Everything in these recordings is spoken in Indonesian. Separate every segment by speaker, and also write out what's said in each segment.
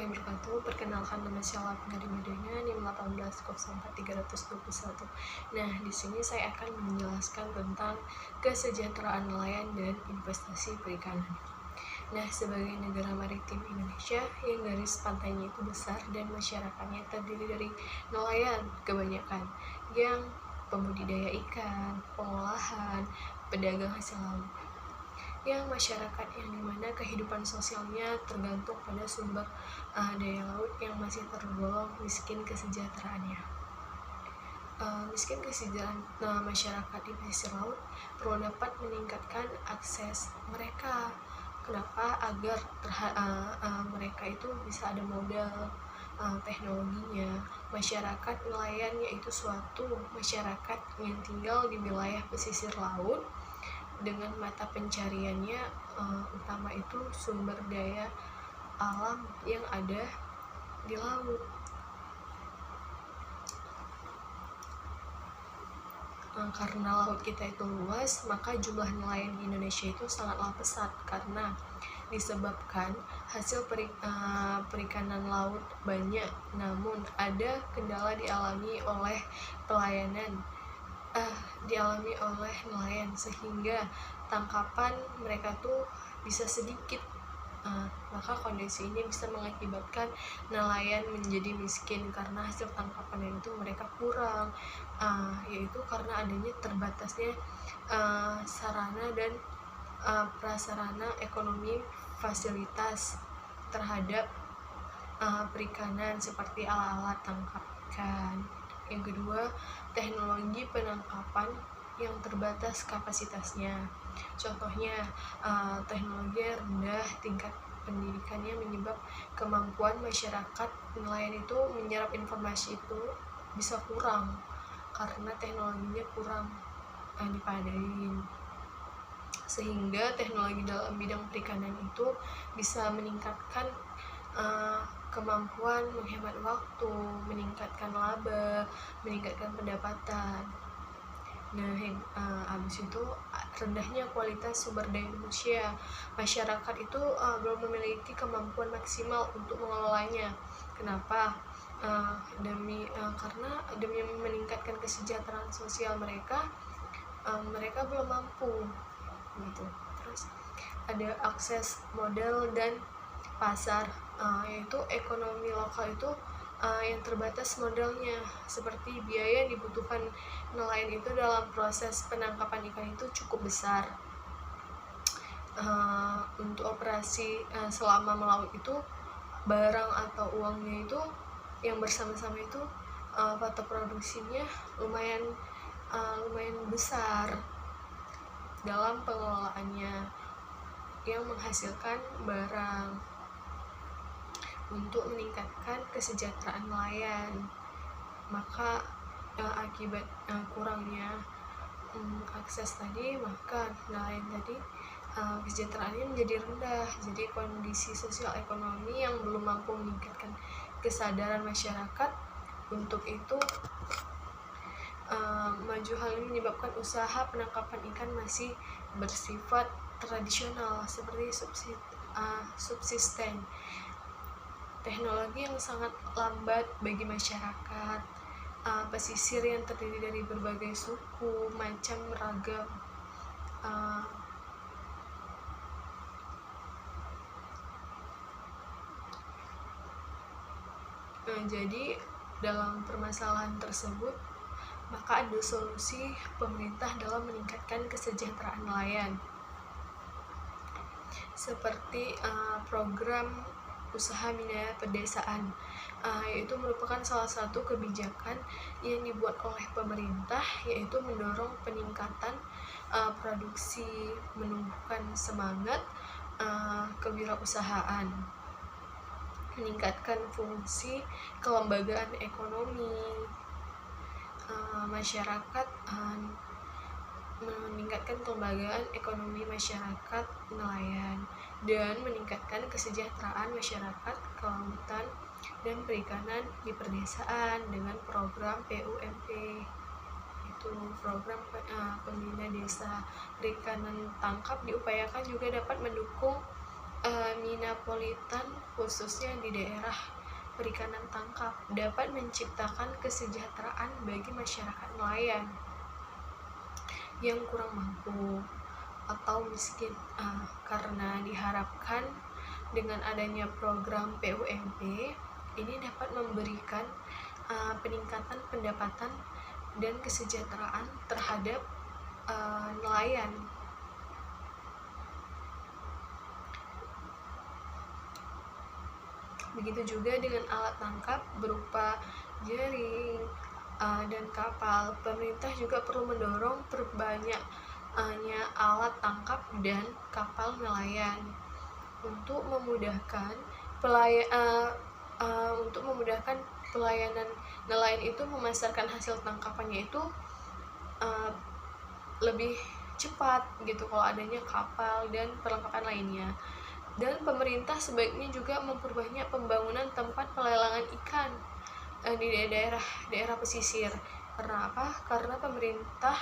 Speaker 1: warahmatullahi wabarakatuh. Perkenalkan, nama saya Lapina Medenya, NIM 1804321. Nah, di sini saya akan menjelaskan tentang kesejahteraan nelayan dan investasi perikanan. Nah, sebagai negara maritim Indonesia yang garis pantainya itu besar dan masyarakatnya terdiri dari nelayan kebanyakan yang pembudidaya ikan, pengolahan, pedagang hasil laut, yang masyarakat yang dimana kehidupan sosialnya tergantung pada sumber daya laut yang masih tergolong miskin kesejahteraannya. Miskin kesejahteraan masyarakat di pesisir laut perlu dapat meningkatkan akses mereka. Kenapa? Agar mereka itu bisa ada modal teknologinya. Masyarakat nelayan yaitu suatu masyarakat yang tinggal di wilayah pesisir laut dengan mata pencariannya utama itu sumber daya alam yang ada di laut. Karena laut kita itu luas, maka jumlah nelayan di Indonesia itu sangatlah pesat karena disebabkan hasil perikanan laut banyak, namun ada kendala dialami oleh nelayan sehingga tangkapan mereka tuh bisa sedikit. Maka kondisi ini bisa mengakibatkan nelayan menjadi miskin karena hasil tangkapan itu mereka kurang, yaitu karena adanya terbatasnya sarana dan prasarana ekonomi fasilitas terhadap perikanan seperti alat-alat tangkap ikan. Yang kedua, teknologi penangkapan yang terbatas kapasitasnya. Contohnya, teknologi rendah tingkat pendidikannya menyebab kemampuan masyarakat nelayan itu menyerap informasi itu bisa kurang karena teknologinya kurang dipadain, sehingga teknologi dalam bidang perikanan itu bisa meningkatkan kemampuan menghemat waktu, meningkatkan laba, meningkatkan pendapatan. Nah, habis itu rendahnya kualitas sumber daya manusia. Masyarakat itu belum memiliki kemampuan maksimal untuk mengelolanya. Kenapa? Karena demi meningkatkan kesejahteraan sosial mereka, mereka belum mampu gitu. Terus ada akses modal dan pasar, yaitu ekonomi lokal itu yang terbatas modalnya, seperti biaya yang dibutuhkan nelayan itu dalam proses penangkapan ikan itu cukup besar. Untuk operasi selama melaut itu barang atau uangnya itu yang bersama-sama itu foto produksinya lumayan besar dalam pengelolaannya yang menghasilkan barang. Untuk meningkatkan kesejahteraan nelayan, maka akibat kurangnya akses tadi, maka nelayan tadi kesejahteraannya menjadi rendah. Jadi kondisi sosial ekonomi yang belum mampu meningkatkan kesadaran masyarakat untuk itu maju. Hal ini menyebabkan usaha penangkapan ikan masih bersifat tradisional seperti subsisten. Teknologi yang sangat lambat bagi masyarakat pesisir yang terdiri dari berbagai suku, macam ragam jadi dalam permasalahan tersebut, maka ada solusi pemerintah dalam meningkatkan kesejahteraan nelayan, seperti program usaha minyak pedesaan, yaitu merupakan salah satu kebijakan yang dibuat oleh pemerintah, yaitu mendorong peningkatan produksi, menumbuhkan semangat kewirausahaan, meningkatkan fungsi kelembagaan ekonomi masyarakat, meningkatkan kelembagaan ekonomi masyarakat nelayan, dan meningkatkan kesejahteraan masyarakat kelautan dan perikanan di perdesaan dengan program PUMP, itu program pembina desa perikanan tangkap, diupayakan juga dapat mendukung Minapolitan khususnya di daerah perikanan tangkap dapat menciptakan kesejahteraan bagi masyarakat nelayan yang kurang mampu atau miskin, karena diharapkan dengan adanya program PUMP ini dapat memberikan peningkatan pendapatan dan kesejahteraan terhadap nelayan. Begitu juga dengan alat tangkap berupa jaring dan kapal. Pemerintah juga perlu mendorong perbanyaknya alat tangkap dan kapal nelayan untuk memudahkan pelayanan nelayan itu memasarkan hasil tangkapannya itu lebih cepat gitu kalau adanya kapal dan perlengkapan lainnya. Dan pemerintah sebaiknya juga memperbanyak pembangunan tempat pelelangan ikan di daerah pesisir. Karena apa? Karena pemerintah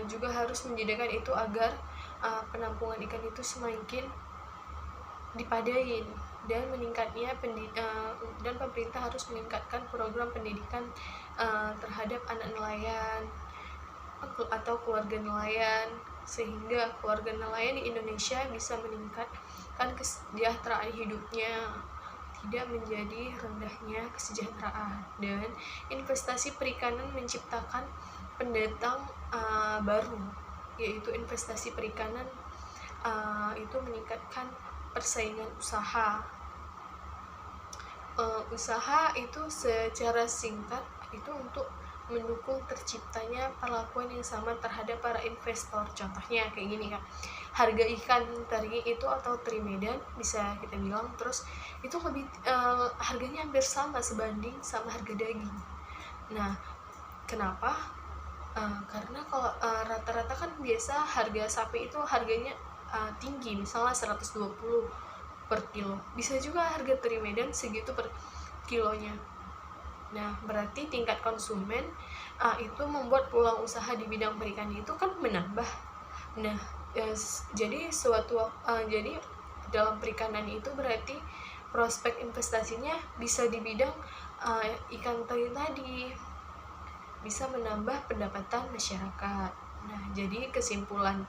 Speaker 1: juga harus menyediakan itu agar penampungan ikan itu semakin dipadain dan meningkatnya dan pemerintah harus meningkatkan program pendidikan terhadap anak nelayan atau keluarga nelayan, sehingga keluarga nelayan di Indonesia bisa meningkatkan kesejahteraan hidupnya, tidak menjadi rendahnya kesejahteraan. Dan investasi perikanan menciptakan pendatang baru, yaitu investasi perikanan itu meningkatkan persaingan usaha. Usaha itu secara singkat itu untuk mendukung terciptanya perlakuan yang sama terhadap para investor. Contohnya kayak gini kan, harga ikan teri itu atau teri Medan bisa kita bilang, terus itu lebih harganya hampir sama sebanding sama harga daging. Nah, kenapa? Karena kalau rata-rata kan biasa harga sapi itu harganya tinggi, misalnya 120 per kilo, bisa juga harga teri Medan segitu per kilonya. Nah, berarti tingkat konsumen itu membuat peluang usaha di bidang perikanan itu kan menambah. Nah, jadi jadi dalam perikanan itu berarti prospek investasinya bisa di bidang ikan teri tadi, bisa menambah pendapatan masyarakat. Nah, jadi kesimpulan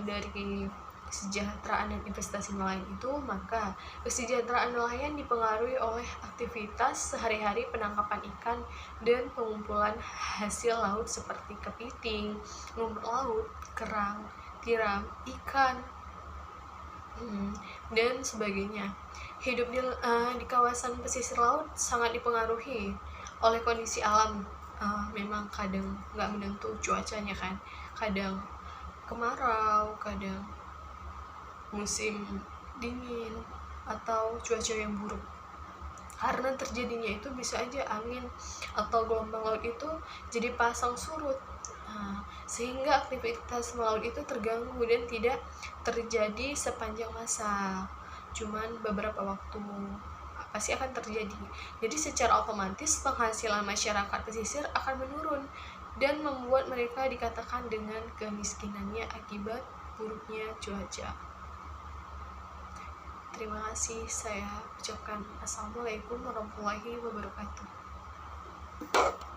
Speaker 1: dari kesejahteraan dan investasi nelayan itu, maka kesejahteraan nelayan dipengaruhi oleh aktivitas sehari-hari penangkapan ikan dan pengumpulan hasil laut seperti kepiting, rumput laut, kerang, tiram, ikan, dan sebagainya. Hidup di kawasan pesisir laut sangat dipengaruhi oleh kondisi alam. Memang kadang nggak menentu cuacanya kan, kadang kemarau, kadang musim dingin atau cuaca yang buruk. Karena terjadinya itu bisa aja angin atau gelombang laut itu jadi pasang surut, sehingga aktivitas melaut itu terganggu dan tidak terjadi sepanjang masa, cuman beberapa waktu pasti akan terjadi. Jadi secara otomatis penghasilan masyarakat pesisir akan menurun dan membuat mereka dikatakan dengan kemiskinannya akibat buruknya cuaca. Terima kasih, saya ucapkan Assalamualaikum warahmatullahi wabarakatuh.